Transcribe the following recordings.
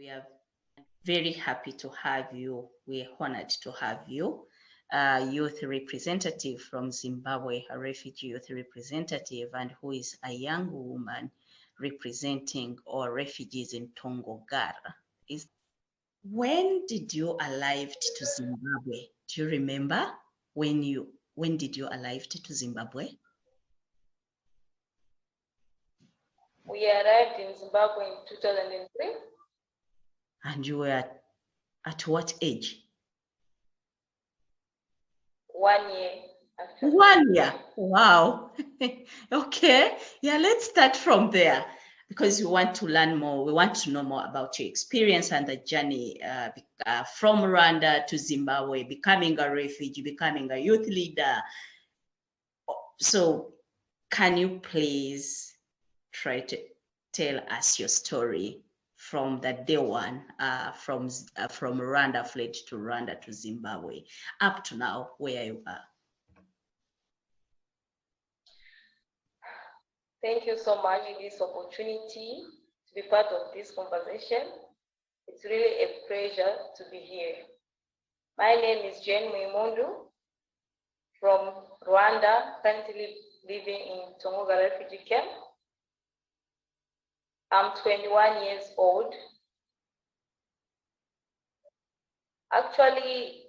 We are very happy to have you. We're honored to have you, youth representative from Zimbabwe, a refugee youth representative, and who is a young woman representing all refugees in Tongogara. When did you arrive to Zimbabwe? Do you remember when did you arrive to Zimbabwe? We arrived in Zimbabwe in 2003. And you were at what age? 1 year. Actually. 1 year. Wow. Okay. Yeah, let's start from there because we want to learn more. We want to know more about your experience and the journey from Rwanda to Zimbabwe, becoming a refugee, becoming a youth leader. So can you please try to tell us your story from the day one, from Rwanda, fled to Rwanda to Zimbabwe, up to now, where you are? Thank you so much for this opportunity to be part of this conversation. It's really a pleasure to be here. My name is Jeanne from Rwanda, currently living in Tongoga refugee camp. I'm 21 years old. Actually,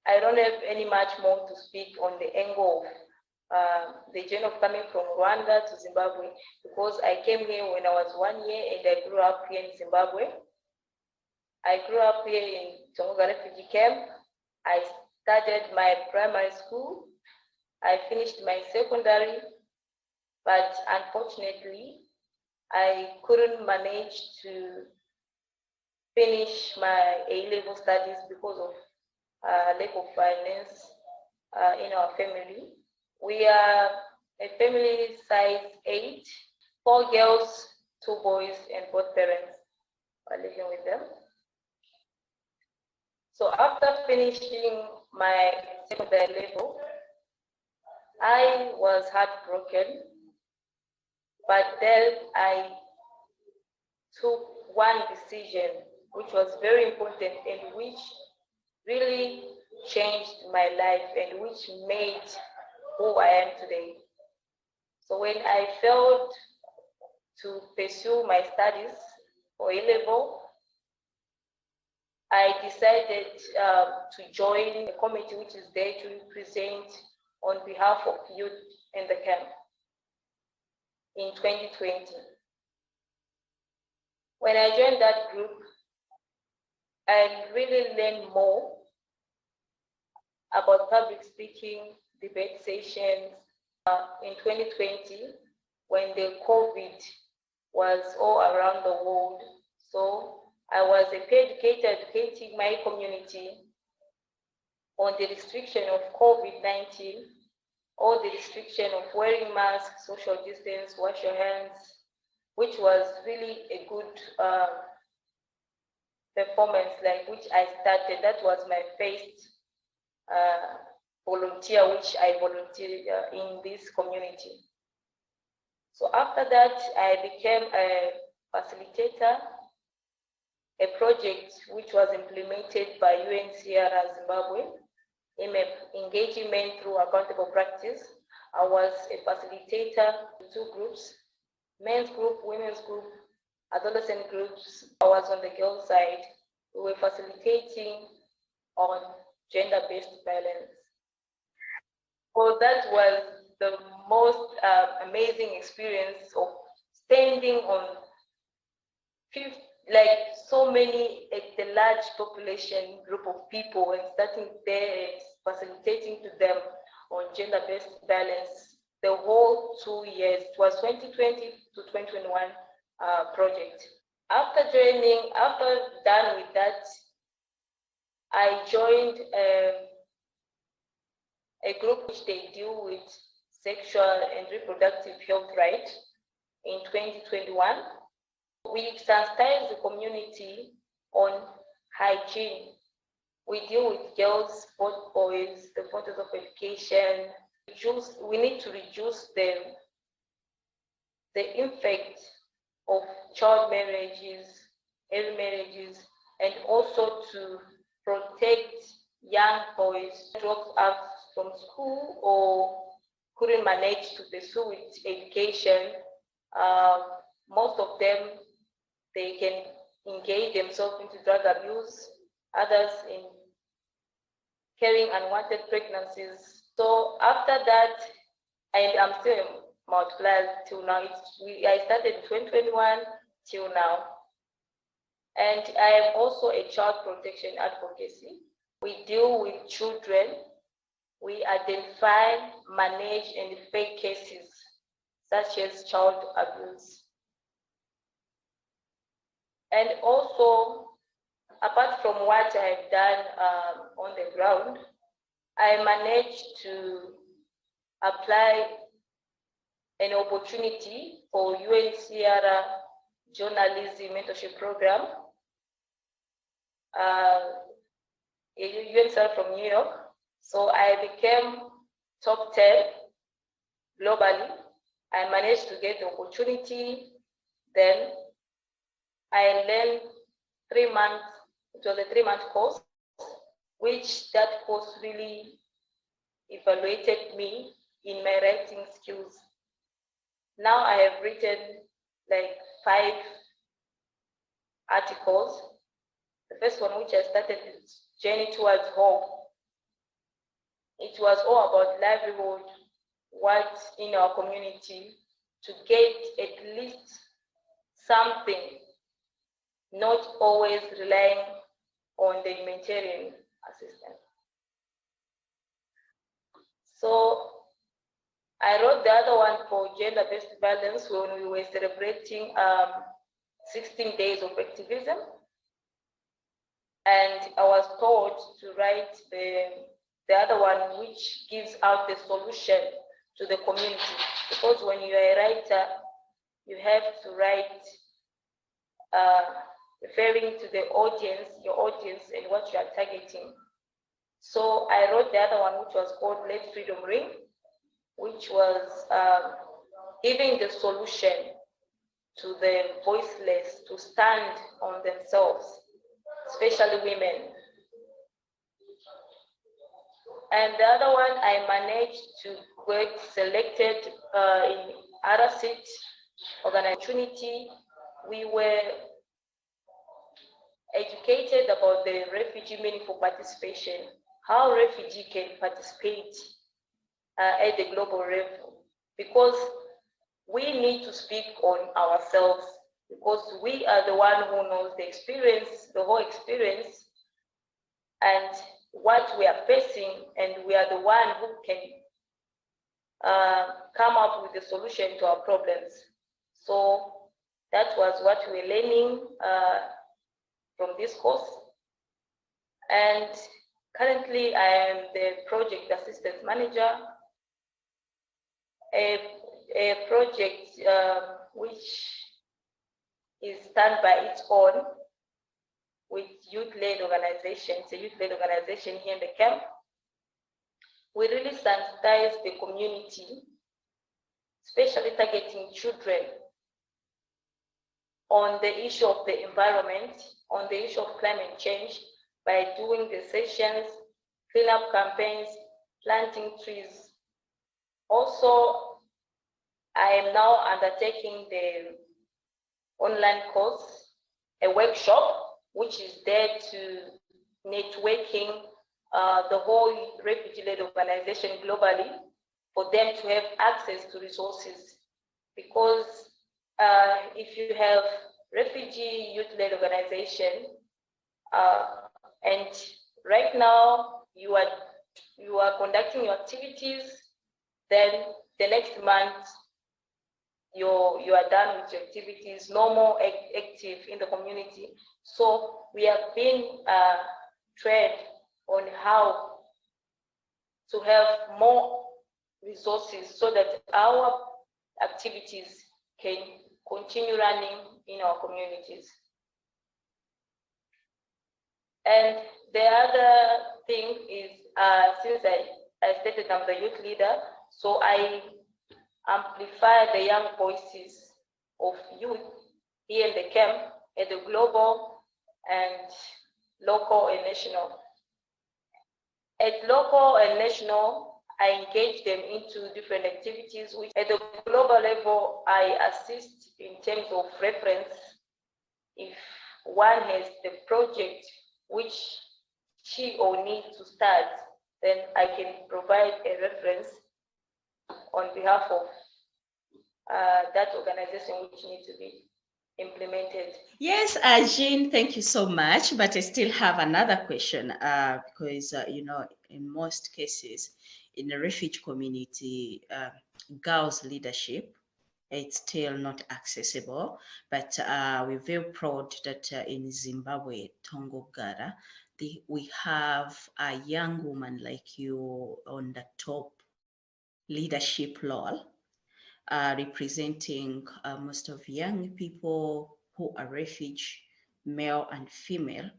I don't have any much more to speak on the angle of the journey of coming from Rwanda to Zimbabwe, because I came here when I was 1 year and I grew up here in Zimbabwe. I grew up here in Tongoga refugee camp. I started my primary school. I finished my secondary, but unfortunately, I couldn't manage to finish my A-level studies because of lack of finance in our family. We are a family size 8, 4 girls, 2 boys, and both parents are living with them. So after finishing my secondary level, I was heartbroken, but then I took one decision which was very important and which really changed my life and which made who I am today. So when I failed to pursue my studies for A-level, I decided to join a committee which is there to represent on behalf of youth in the camp in 2020. When I joined that group, I really learned more about public speaking, debate sessions. In 2020, when the COVID was all around the world, so I was a peer educator educating my community on the restriction of COVID-19, or the restriction of wearing masks, social distance, wash your hands, which was really a good performance, like which I started. That was my first volunteer, which I volunteered in this community. So after that, I became a facilitator, a project which was implemented by UNHCR Zimbabwe, engagement through accountable practice. I was a facilitator in 2 groups, men's group, women's group, adolescent groups. I was on the girl side. We were facilitating on gender-based violence. So that was the most amazing experience of standing on so many, the large population group of people, and starting there and facilitating to them on gender-based violence the whole 2 years. It was 2020 to 2021 project. After done with that, I joined a group which they deal with sexual and reproductive health rights in 2021. We sensitize the community on hygiene. We deal with girls, both boys, the importance of education. We need to reduce the impact of child marriages, early marriages, and also to protect young boys who dropped out from school or couldn't manage to pursue with education. Most of them, they can engage themselves into drug abuse, others in carrying unwanted pregnancies. So after that, and I'm still in multipliers till now. I started in 2021 till now. And I am also a child protection advocacy. We deal with children. We identify, manage, and fake cases such as child abuse. And also, apart from what I've done on the ground, I managed to apply an opportunity for UNCR journalism mentorship program. UNCR from New York. So I became top 10 globally. I managed to get the opportunity. Then I learned 3 months. It was a 3-month course, which that course really evaluated me in my writing skills. Now I have written like 5 articles. The first one, which I started, is Journey Towards Hope. It was all about livelihood, what's in our community, to get at least something, not always relying on the humanitarian assistance. So I wrote the other one for gender-based violence when we were celebrating 16 days of activism. And I was told to write the other one, which gives out the solution to the community. Because when you are a writer, you have to write referring to the audience, your audience, and what you are targeting. So I wrote the other one, which was called Let Freedom Ring, which was giving the solution to the voiceless to stand on themselves, especially women. And the other one, I managed to get selected in other seat organization. We were educated about the refugee meaningful participation, how refugee can participate at the global level, because we need to speak on ourselves, because we are the one who knows the experience, the whole experience, and what we are facing, and we are the one who can come up with a solution to our problems. So that was what we were learning from this course. And currently I am the project assistant manager, a project which is done by its own with youth-led organizations, a youth-led organization here in the camp. We really sensitize the community, especially targeting children, on the issue of the environment, on the issue of climate change, by doing the sessions, cleanup campaigns, planting trees. Also, I am now undertaking the online course, a workshop, which is there to networking the whole refugee-led organization globally, for them to have access to resources. Because if you have refugee youth-led organization, and right now you are conducting your activities, then the next month you are done with your activities, no more active in the community. So we have been trained on how to have more resources so that our activities can continue running in our communities. And the other thing is, since I stated I'm the youth leader, so I amplify the young voices of youth here in the camp at the global and local and national. At local and national, I engage them into different activities, which at the global level, I assist in terms of reference. If one has the project which she or needs to start, then I can provide a reference on behalf of that organization which needs to be implemented. Yes, Jeanne, thank you so much. But I still have another question because, you know, in most cases in the refugee community, girls' leadership, it's still not accessible. But we're very proud that in Zimbabwe, Tongogara, we have a young woman like you on the top leadership role, representing most of young people who are refugee, male and female.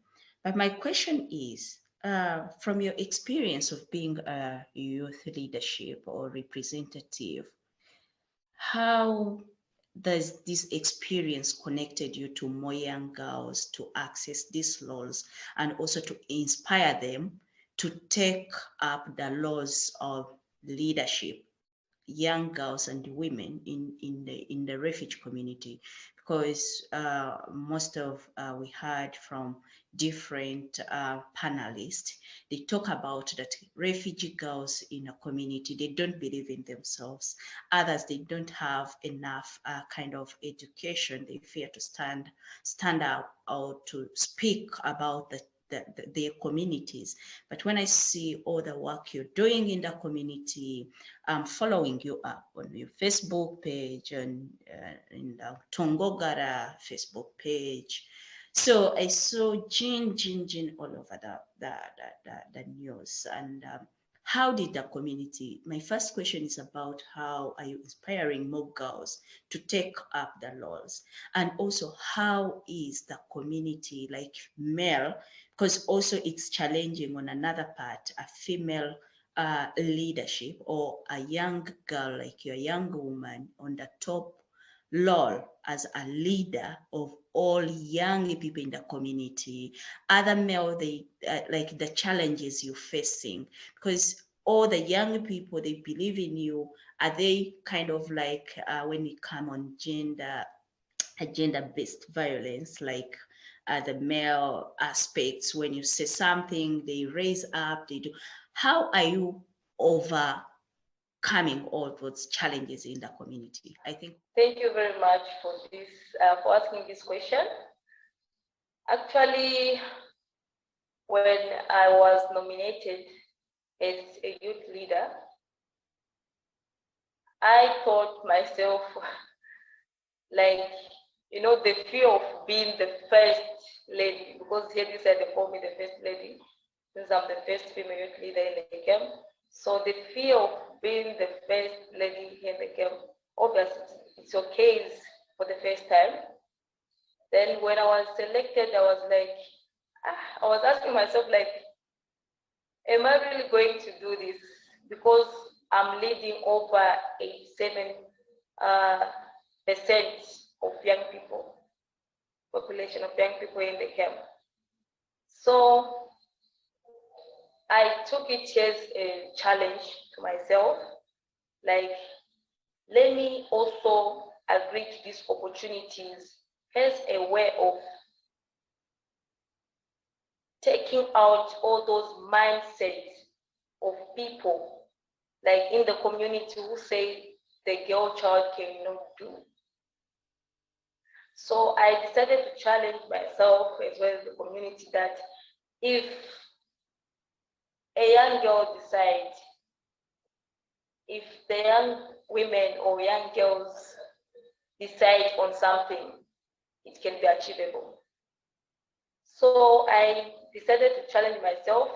But my question is, from your experience of being a youth leadership or representative, how does this experience connected you to more young girls to access these laws and also to inspire them to take up the laws of leadership, young girls and women in the refugee community? Because most of we heard from different panelists, they talk about that refugee girls in a community, they don't believe in themselves. Others, they don't have enough kind of education. They fear to stand out or to speak about their communities. But when I see all the work you're doing in the community, I'm following you up on your Facebook page and in the Tongogara Facebook page. So I saw Jeanne all over the news. And how did the community, my first question is about how are you inspiring more girls to take up the laws? And also, how is the community like male, because also it's challenging on another part, a female leadership or a young girl like you, a young woman on the top role as a leader of all young people in the community, other male, they like the challenges you're facing, because all the young people, they believe in you. Are they kind of like when we come on gender-based violence, like the male aspects, when you say something, they raise up, they do. How are you overcoming all those challenges in the community? I think. Thank you very much for this, for asking this question. Actually, when I was nominated as a youth leader, I thought myself, like, you know, the fear of being the first lady, because here this side they call me the first lady, since I'm the first female youth leader in the camp. So the fear of being the first lady here in the camp, obviously it's your case for the first time. Then when I was selected, I was like, I was asking myself, like, am I really going to do this? Because I'm leading over 87% of young people, population of young people in the camp. So I took it as a challenge to myself, like, let me also agree to these opportunities as a way of taking out all those mindsets of people, like in the community, who say the girl child cannot do. So I decided to challenge myself as well as the community that if a young girl decides, if the young women or young girls decide on something, it can be achievable. So I decided to challenge myself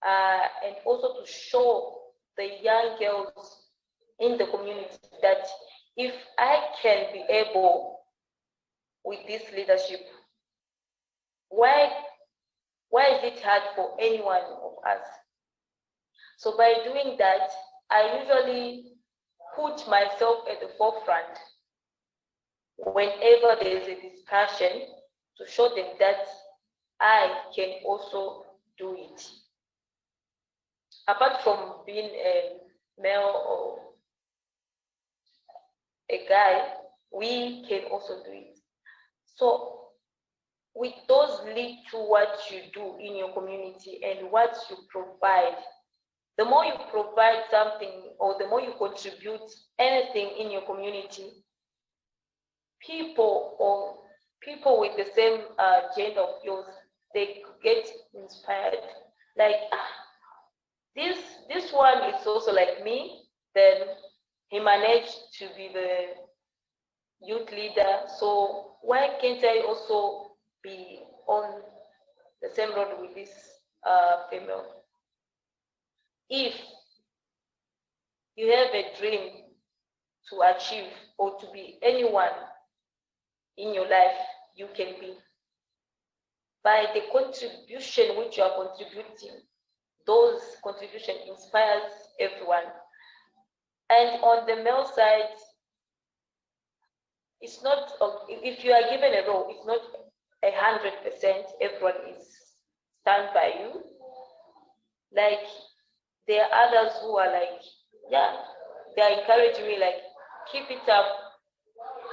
and also to show the young girls in the community that if I can be able with this leadership, why is it hard for any one of us? So by doing that, I usually put myself at the forefront whenever there is a discussion, to show them that I can also do it. Apart from being a male or a guy, we can also do it. So with those lead to what you do in your community and what you provide. The more you provide something or the more you contribute anything in your community, people with the same gender of yours, they get inspired. Like, this one is also like me. Then he managed to be the youth leader. So why can't I also be on the same road with this female? If you have a dream to achieve or to be anyone in your life, you can be. By the contribution which you are contributing, those contribution inspires everyone. And on the male side, it's not, if you are given a role, it's not 100% everyone is stand by you. Like, there are others who are like, yeah, they are encouraging me, like, keep it up,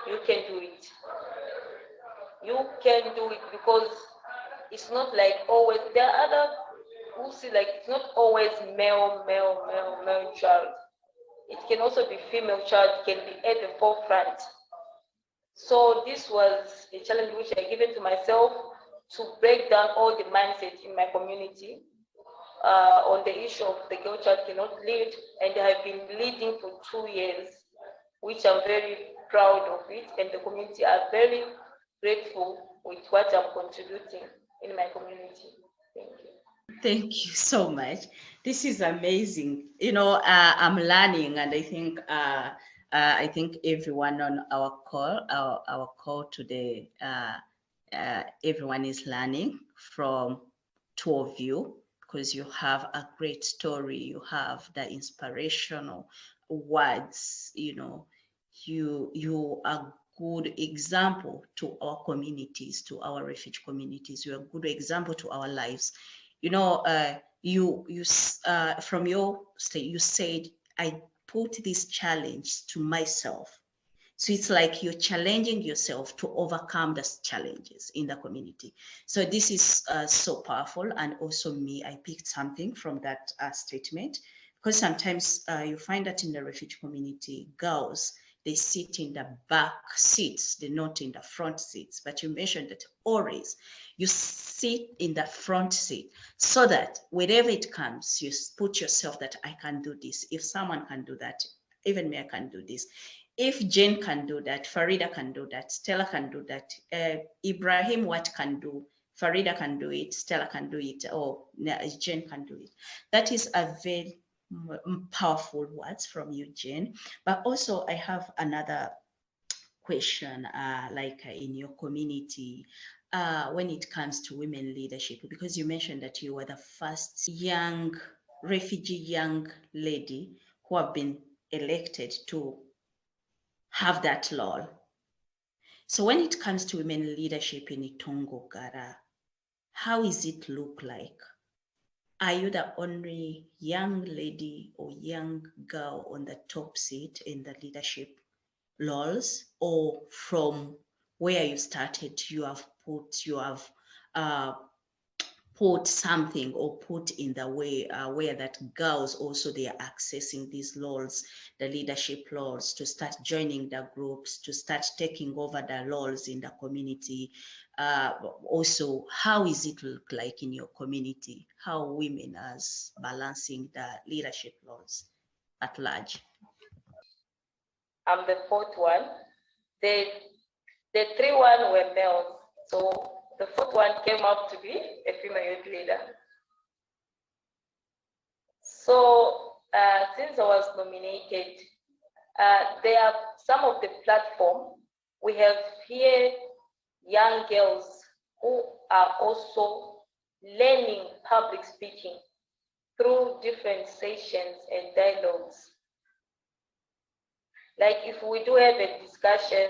you can do it. You can do it, because it's not like always, there are others who see like it's not always male child. It can also be female child, can be at the forefront. So this was a challenge which I given to myself to break down all the mindset in my community on the issue of the girl child cannot lead, and I have been leading for 2 years, which I'm very proud of it, and the community are very grateful with what I'm contributing in my community. Thank you. Thank you so much. This is amazing. You know, I'm learning, and I think everyone on our call today, everyone is learning from two of you, because you have a great story. You have the inspirational words. You know, you are good example to our communities, to our refugee communities. You're a good example to our lives. You know, from your state, you said, I put this challenge to myself. So it's like you're challenging yourself to overcome those challenges in the community. So this is so powerful. And also me, I picked something from that statement, because sometimes you find that in the refugee community, girls, they sit in the back seats, they're not in the front seats. But you mentioned that always you sit in the front seat, so that wherever it comes, you put yourself that I can do this. If someone can do that, even me, I can do this. If Jeanne can do that, Farida can do that, Stella can do that, Ibrahim what can do, Farida can do it, Stella can do it, or Jeanne can do it. That is a very powerful words from you, Jeanne. But also I have another question, in your community, when it comes to women leadership, because you mentioned that you were the first refugee young lady who have been elected to have that law. So when it comes to women leadership in Itongo Gara, how is it look like? Are you the only young lady or young girl on the top seat in the leadership laws, or from where you started, you have put something or put in the way where that girls also, they are accessing these laws, the leadership laws, to start joining the groups, to start taking over the laws in the community. Also, how is it look like in your community? How women are balancing the leadership laws at large? I'm the fourth one. The 3 one were males. So the fourth one came up to be a female youth leader. So since I was nominated, there are some of the platform we have here, young girls who are also learning public speaking through different sessions and dialogues. Like if we do have a discussion,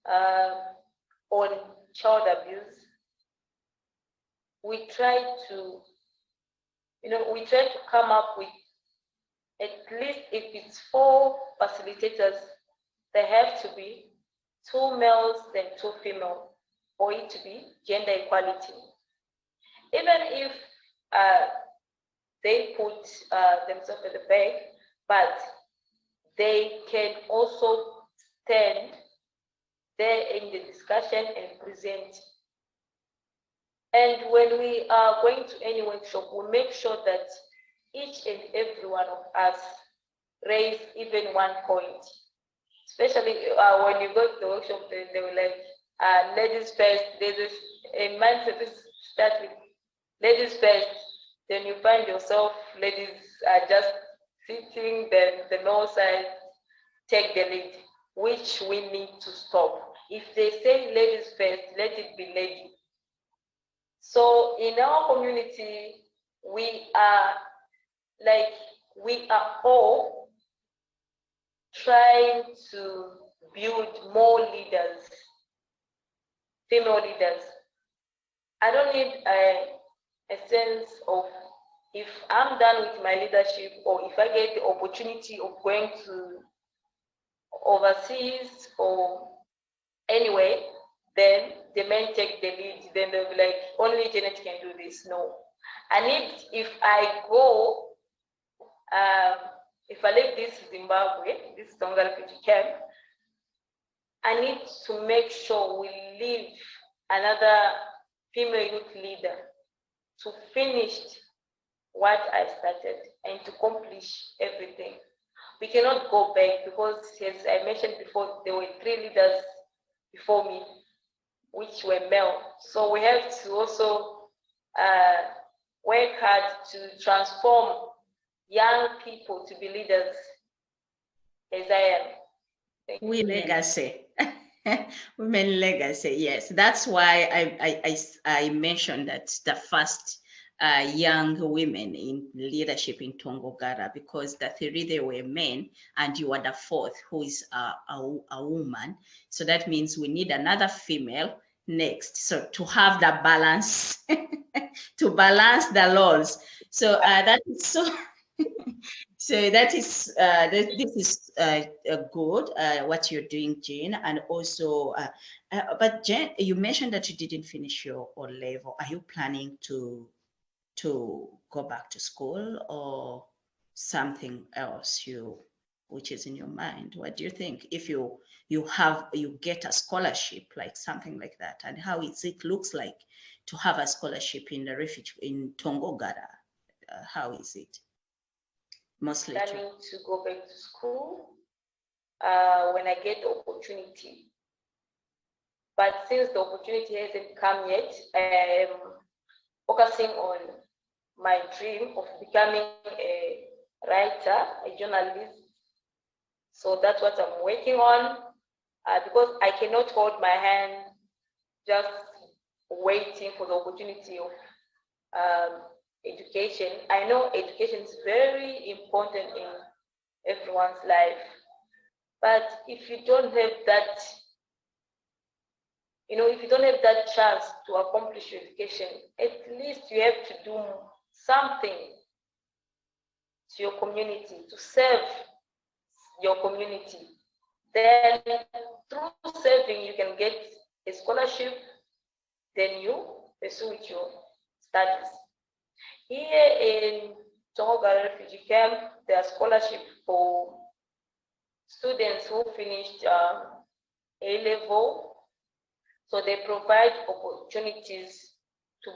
on child abuse, we try to, we try to come up with at least, if it's 4 facilitators, there have to be 2 males and 2 females for it to be gender equality. Even if they put themselves at the back, but they can also stand there in the discussion and present. And when we are going to any workshop, we make sure that each and every one of us raise even 1 point. Especially when you go to the workshop, they were like, ladies first. There's a mindset that starts with ladies first. Then you find yourself, ladies are just sitting, then the male side take the lead, which we need to stop. If they say ladies first, let it be lady. So in our community, we are all trying to build more leaders, female leaders. I don't need a sense of, if I'm done with my leadership, or if I get the opportunity of going to overseas or anyway, then the men take the lead. Then they'll be like, only Jeanette can do this. No, I need, if I go, if I leave this Zimbabwe, this Tonga refugee camp, I need to make sure we leave another female youth leader to finish what I started and to accomplish everything. We cannot go back because, as I mentioned before, there were 3 leaders before me, which were male. So we have to also work hard to transform young people to be leaders, as I am. Women legacy. Women legacy, yes. That's why I mentioned that the first young women in leadership in Tongogara, because the 3 they were men and you are the 4th who is a woman. So that means we need another female next. So to have the balance, to balance the laws. So that is so. So that is this is good what you're doing, Jeanne, and also. But Jeanne, you mentioned that you didn't finish your O level. Are you planning to go back to school or something else which is in your mind? What do you think if you get a scholarship, like something like that, and how it looks like to have a scholarship in the refugee in Tongogara? How is it? Mostly planning to go back to school when I get the opportunity. But since the opportunity hasn't come yet, I am focusing on my dream of becoming a writer, a journalist. So that's what I'm working on, because I cannot hold my hand just waiting for the opportunity of education. I know education is very important in everyone's life, but if you don't have that, if you don't have that chance to accomplish your education, at least you have to do something to your community, to serve your community. Then through serving, you can get a scholarship, then you pursue with your studies. Here in Tonga refugee camp, there are scholarships for students who finished A-level. So they provide opportunities to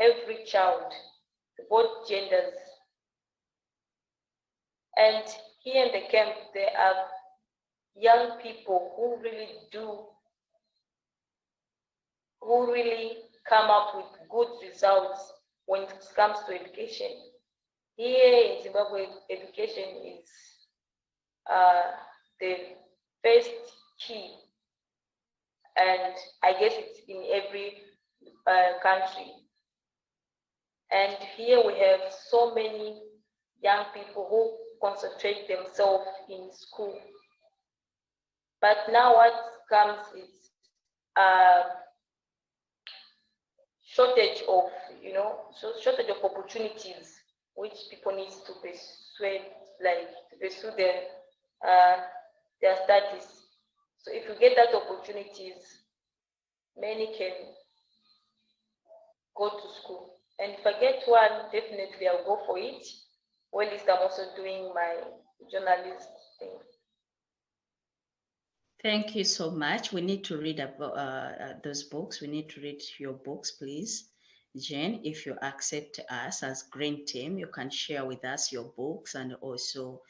every child, to both genders. And here in the camp, there are young people who really come up with good results when it comes to education. Here in Zimbabwe, education is the first key, and I guess it's in every country. And here we have so many young people who concentrate themselves in school. But now what comes is shortage of, shortage of opportunities which people need to pursue their studies. So if you get that opportunities, many can go to school. And if I get one, definitely I'll go for it. Well, at least I'm also doing my journalist thing. Thank you so much. We need to read about those books. We need to read your books, please. Jeanne, if you accept us as GRYN team, you can share with us your books, and also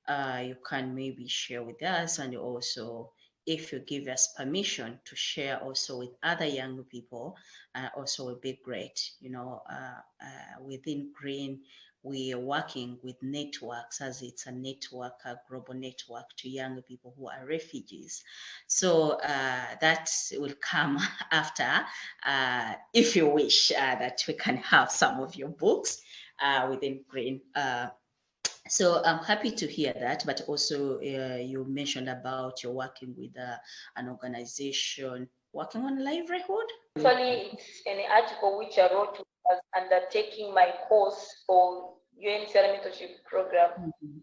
you can maybe share with us, and also if you give us permission to share also with other young people, also will be great. Within GRYN, we are working with networks, as it's a network, a global network to young people who are refugees. So that will come after, if you wish, that we can have some of your books within GRYN. So I'm happy to hear that, but also you mentioned about you're working with an organization working on livelihood. Actually, it's an article which I wrote was undertaking my course for UN Mentorship Program. Mm-hmm.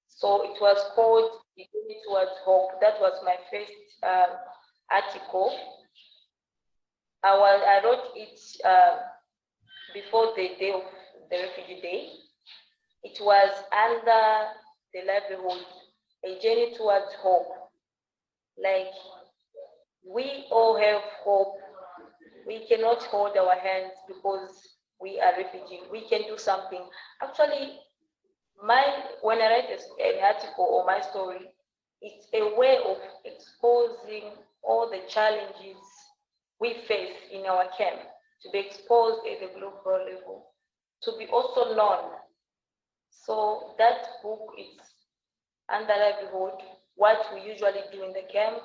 So it was called The Journey Towards Hope. That was my first article. I wrote it before the day of the Refugee Day. It was under the livelihood, a journey towards hope. Like, we all have hope. We cannot hold our hands because we are refugees. We can do something. Actually, when I write an article or my story, it's a way of exposing all the challenges we face in our camp, to be exposed at the global level, to be also known. So that book is under livelihood, what we usually do in the camp,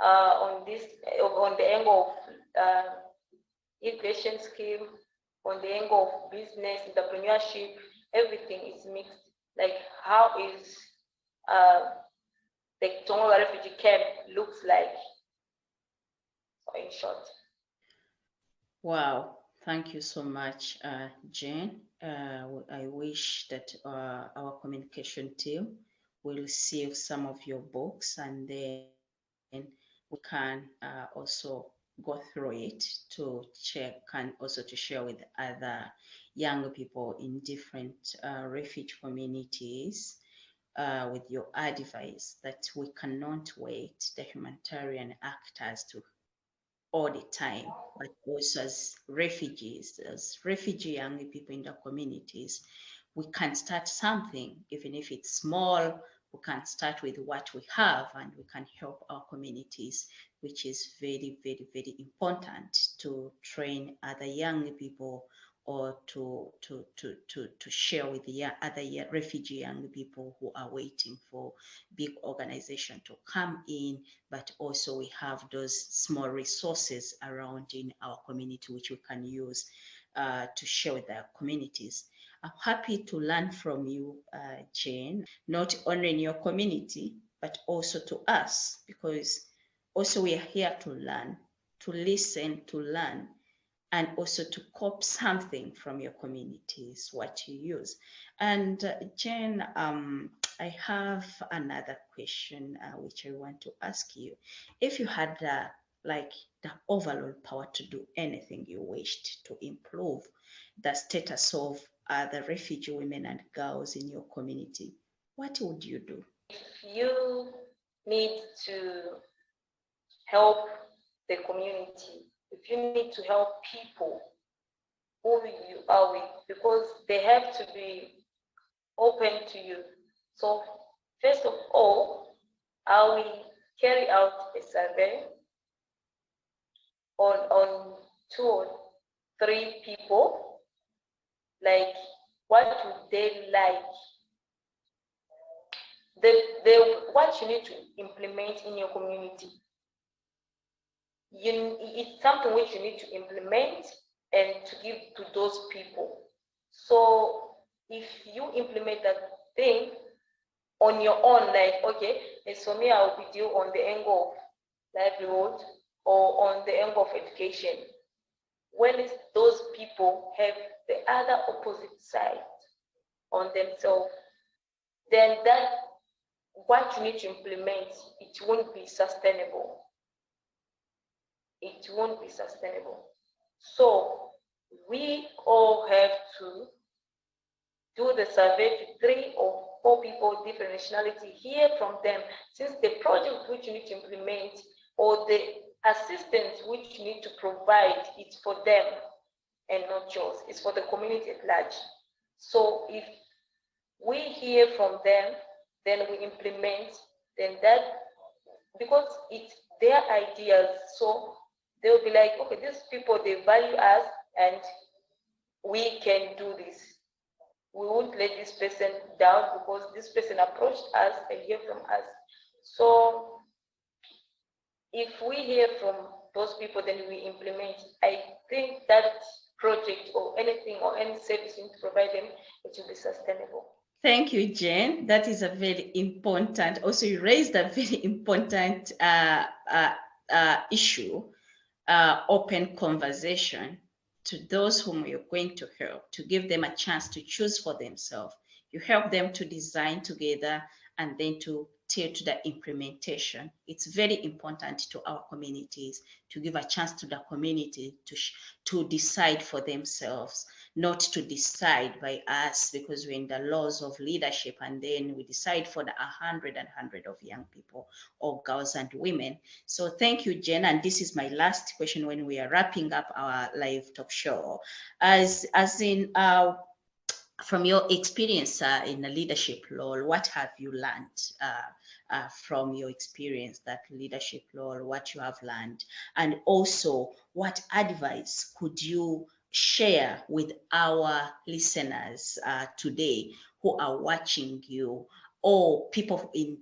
on the angle of immigration scheme, on the angle of business, entrepreneurship, everything is mixed. Like, how is the Tonga refugee camp looks like, in short. Wow, thank you so much, Jeanne. I wish that our communication team will receive some of your books, and then we can also go through it to check and also to share with other young people in different refugee communities with your advice that we cannot wait the humanitarian actors to all the time, but also as refugee young people in the communities, we can start something, even if it's small. We can start with what we have, and we can help our communities, which is very, very, very important to train other young people, or to share with the other refugee young people who are waiting for big organization to come in. But also we have those small resources around in our community which we can use to share with our communities. I'm happy to learn from you, Jeanne, not only in your community, but also to us, because also we are here to learn, to listen, to learn, and also to copy something from your communities, what you use. And Jeanne, I have another question which I want to ask you. If you had like the overall power to do anything you wished to improve the status of the refugee women and girls in your community, what would you do? You need to help the community. If you need to help people who you are with, because they have to be open to you. So first of all, I will carry out a survey on 2 or 3 people, like what would they like, what you need to implement in your community. It's something which you need to implement and to give to those people. So if you implement that thing on your own, like, okay, As for me, I will be due on the angle of livelihood or on the angle of education. When those people have the other opposite side on themselves, then that what you need to implement, it won't be sustainable. It won't be sustainable. So we all have to do the survey to 3 or 4 people, different nationality, hear from them, since the project which you need to implement or the assistance which you need to provide, it's for them and not yours. It's for the community at large. So if we hear from them, then we implement, then that, because it's their ideas, so they'll be like, okay, these people, they value us and we can do this. We won't let this person down because this person approached us and hear from us. So if we hear from those people, then we implement. I think that project or anything or any service you need to provide them, it will be sustainable. Thank you, Jeanne. That is a very important, also you raised a very important issue, open conversation to those whom you're going to help, to give them a chance to choose for themselves. You help them to design together and then to till to the implementation. It's very important to our communities to give a chance to the community to decide for themselves, not to decide by us because we're in the laws of leadership and then we decide for the 100 of young people or girls and women. So thank you, Jeanne. And this is my last question when we are wrapping up our live talk show. As in, from your experience in a leadership role, what have you learned from your experience, that leadership role, what you have learned? And also, what advice could you share with our listeners today who are watching you, or people in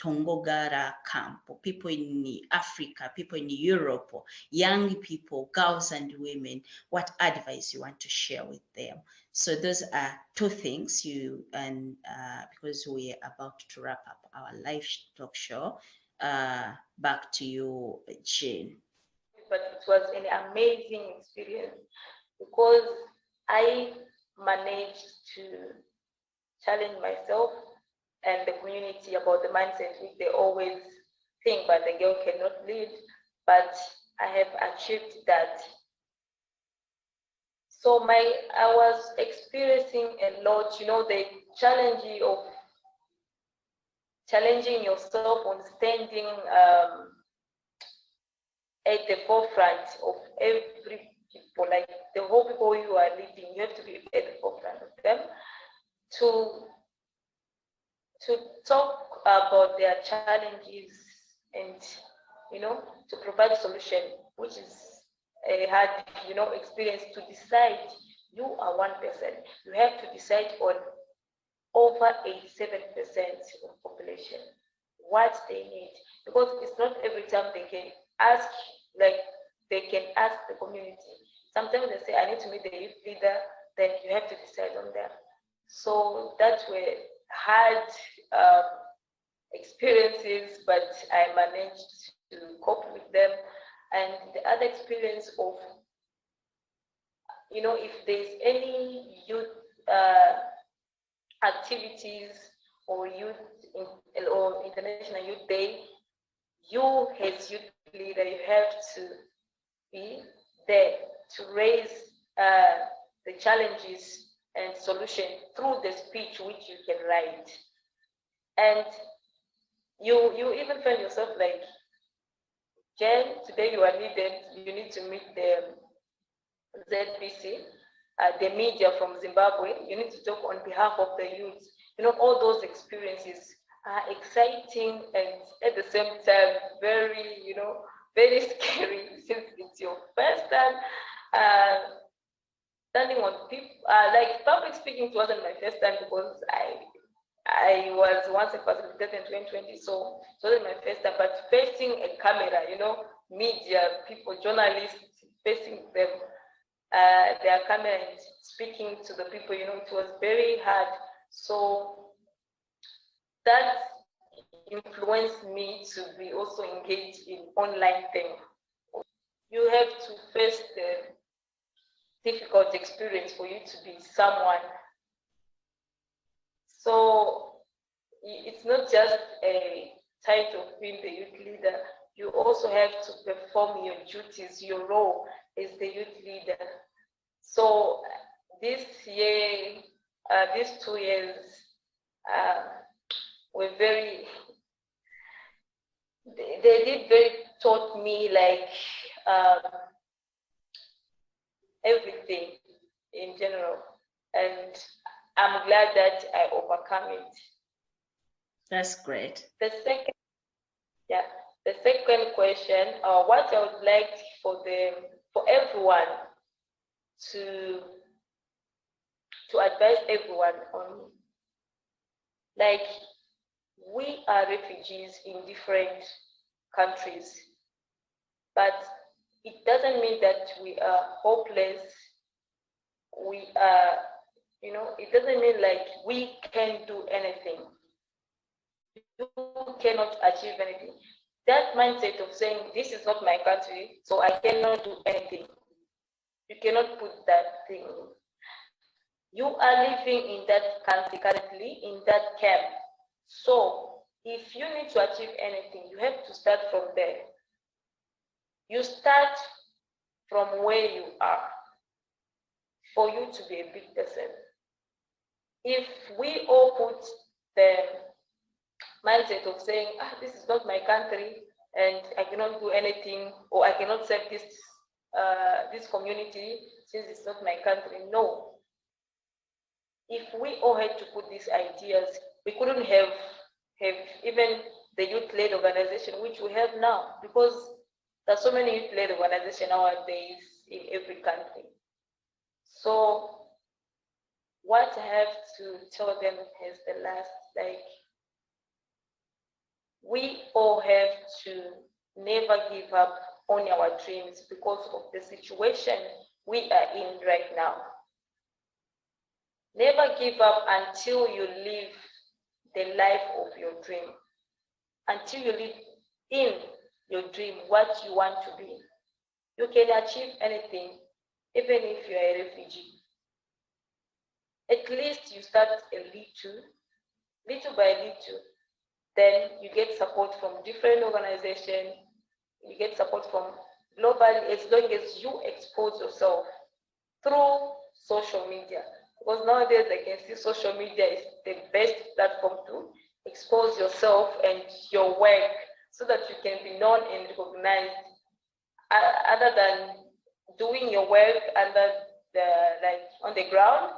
Tongogara camp, or people in Africa, people in Europe, or young people, girls and women? What advice you want to share with them? So those are 2 things because we're about to wrap up our live talk show. Back to you, Jeanne. But it was an amazing experience because I managed to challenge myself and the community about the mindset which they always think, but the girl cannot lead. But I have achieved that. So I was experiencing a lot, the challenge of challenging yourself on standing at the forefront of every people, like the whole people you are leading, you have to be at the forefront of them to talk about their challenges and, to provide solution, which is a hard, experience to decide. You are one person. You have to decide on over 87% of population what they need, because it's not every time they can ask, like they can ask the community. Sometimes they say, I need to meet the youth leader, then you have to decide on them. So that were hard experiences, but I managed to cope with them. And the other experience of, if there's any youth activities or or International Youth Day, you as youth leader, you have to be there to raise the challenges and solution through the speech which you can write. And you even find yourself like, Jen, today you are needed, you need to meet the ZBC, the media from Zimbabwe, you need to talk on behalf of the youth. All those experiences are exciting and at the same time very, very scary, since it's your first time standing on people. Like public speaking wasn't my first time because I was once a facilitator in 2020, so it wasn't my first time, but facing a camera, media, people, journalists, facing them, their camera and speaking to the people, it was very hard. So that, influenced me to be also engaged in online thing. You have to face the difficult experience for you to be someone. So it's not just a title of being the youth leader. You also have to perform your duties, your role as the youth leader. So this year, these 2 years were very, they did very taught me like everything in general. And I'm glad that I overcome it. That's great. The second question, what I would like for everyone to advise everyone on, like, we are refugees in different countries, but it doesn't mean that we are hopeless. We are, it doesn't mean like we can't do anything. You cannot achieve anything. That mindset of saying, this is not my country, so I cannot do anything. You cannot put that thing. You are living in that country currently, in that camp. So if you need to achieve anything, you have to start from there. You start from where you are for you to be a big person. If we all put the mindset of saying, this is not my country and I cannot do anything, or I cannot serve this community since it's not my country. No. If we all had to put these ideas, we couldn't have even the youth-led organization, which we have now, because there's so many youth-led organizations nowadays in every country. So what I have to tell them is the last, like, we all have to never give up on our dreams because of the situation we are in right now. Never give up until you live the life of your dream, until you live in your dream, what you want to be. You can achieve anything, even if you are a refugee. At least you start a little by little. Then you get support from different organizations, you get support from globally, as long as you expose yourself through social media. Because nowadays I can see social media is the best platform to expose yourself and your work so that you can be known and recognized, other than doing your work on the ground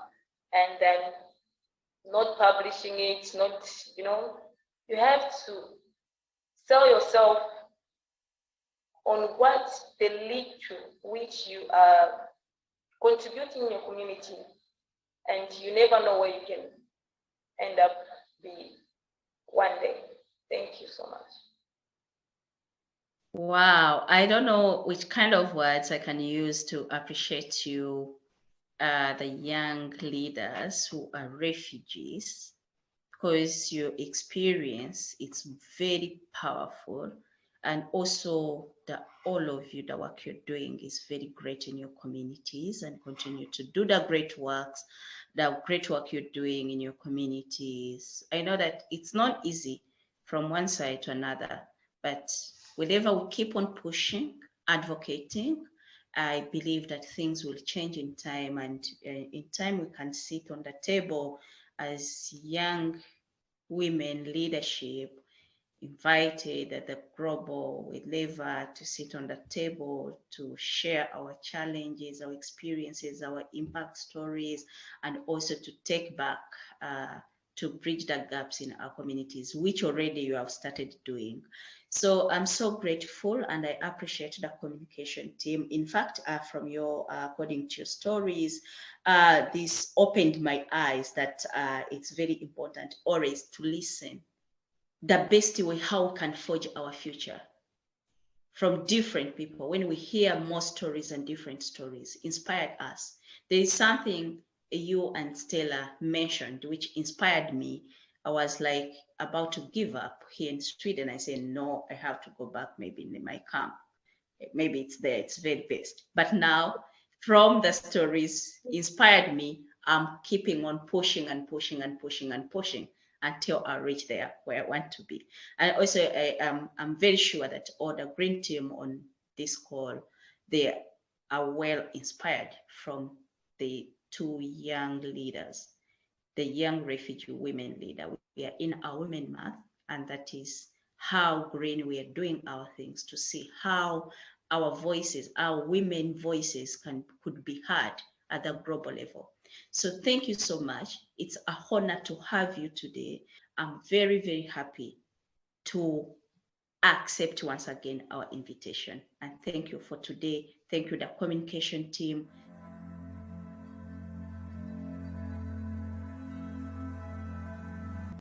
and then not publishing it, not, you have to sell yourself on what they lead to, which you are contributing in your community, and you never know where you can end up be one day. Thank you so much. Wow, I don't know which kind of words I can use to appreciate you, the young leaders who are refugees, because your experience, it's very powerful. And also all of you, the work you're doing is very great in your communities, and continue to do the great work you're doing in your communities. I know that it's not easy from one side to another, but whenever we keep on pushing, advocating, I believe that things will change in time, and in time we can sit on the table as young women leadership, invited at the global level to sit on the table to share our challenges, our experiences, our impact stories, and also to take back to bridge the gaps in our communities, which already you have started doing. So I'm so grateful, and I appreciate the communication team. In fact, from your, according to your stories, this opened my eyes that it's very important always to listen. The best way how we can forge our future from different people. When we hear more stories and different stories, inspired us. There is something you and Stella mentioned which inspired me. I was like about to give up here in Sweden. I said, no, I have to go back maybe in my camp. Maybe it's there, it's very best. But now, from the stories inspired me, I'm keeping on pushing and pushing and pushing and pushing until I reach there where I want to be. And also, I'm very sure that all the GRYN team on this call, they are well inspired from the two young leaders, the young refugee women leader. We are in our Women Month, and that is how GRYN we are doing our things to see how our voices, our women voices could be heard at the global level. So thank you so much. It's a honor to have you today. I'm very, very happy to accept once again our invitation. And thank you for today. Thank you, the communication team.